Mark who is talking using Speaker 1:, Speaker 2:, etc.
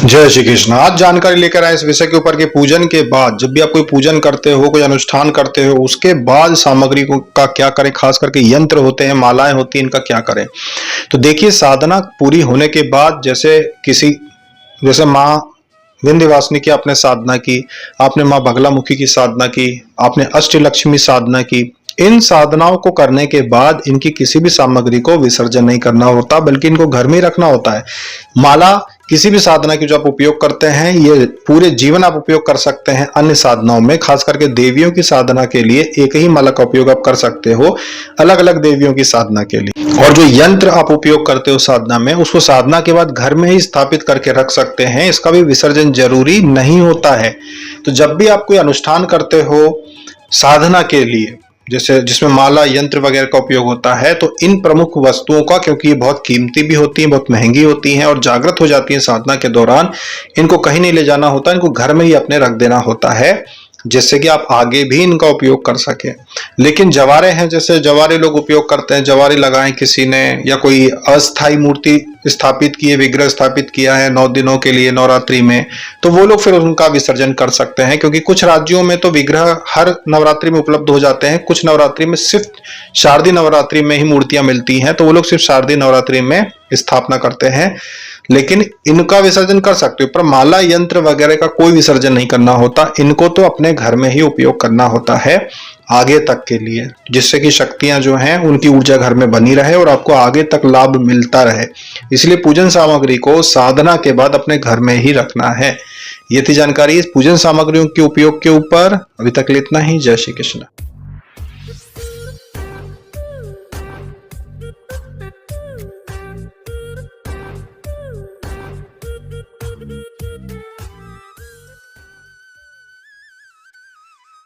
Speaker 1: जय श्री कृष्ण। आज जानकारी लेकर आए इस विषय के ऊपर कि पूजन के बाद जब भी आप कोई पूजन करते हो, कोई अनुष्ठान करते हो, उसके बाद सामग्री को का क्या करें। खास करके यंत्र होते हैं, मालाएं होती हैं, इनका क्या करें। तो देखिए, साधना पूरी होने के बाद जैसे माँ विंध्यवासिनी की आपने साधना की, आपने माँ बगलामुखी की साधना की, आपने अष्टलक्ष्मी साधना की, इन साधनाओं को करने के बाद इनकी किसी भी सामग्री को विसर्जन नहीं करना होता, बल्कि इनको घर में ही रखना होता है। माला किसी भी साधना की जो आप उपयोग करते हैं, ये पूरे जीवन आप उपयोग कर सकते हैं। अन्य साधनाओं में, खास करके देवियों की साधना के लिए एक ही माला का उपयोग आप कर सकते हो, अलग अलग देवियों की साधना के लिए। और जो यंत्र आप उपयोग करते हो साधना में, उसको साधना के बाद घर में ही स्थापित करके रख सकते हैं। इसका भी विसर्जन जरूरी नहीं होता है। तो जब भी आप कोई अनुष्ठान करते हो साधना के लिए, जैसे जिसमें माला यंत्र वगैरह का उपयोग होता है, तो इन प्रमुख वस्तुओं का, क्योंकि ये बहुत कीमती भी होती हैं, बहुत महंगी होती हैं और जागृत हो जाती हैं साधना के दौरान, इनको कहीं नहीं ले जाना होता, इनको घर में ही अपने रख देना होता है, जिससे कि आप आगे भी इनका उपयोग कर सके। लेकिन जवारे हैं, जैसे जवारे लोग उपयोग करते हैं, जवारे लगाए किसी ने, या कोई अस्थाई मूर्ति स्थापित की है, विग्रह स्थापित किया है 9 दिनों के लिए नवरात्रि में, तो वो लोग फिर उनका विसर्जन कर सकते हैं। क्योंकि कुछ राज्यों में तो विग्रह हर नवरात्रि में उपलब्ध हो जाते हैं, कुछ नवरात्रि में सिर्फ शारदीय नवरात्रि में ही मूर्तियां मिलती हैं, तो वो लोग सिर्फ शारदीय नवरात्रि में स्थापना करते हैं। लेकिन इनका विसर्जन कर सकते हो, पर माला यंत्र वगैरह का कोई विसर्जन नहीं करना होता। इनको तो अपने घर में ही उपयोग करना होता है आगे तक के लिए, जिससे कि शक्तियां जो हैं उनकी ऊर्जा घर में बनी रहे और आपको आगे तक लाभ मिलता रहे। इसलिए पूजन सामग्री को साधना के बाद अपने घर में ही रखना है। ये थी जानकारी इस पूजन सामग्रियों के उपयोग के ऊपर। अभी तक इतना ही। जय श्री कृष्ण।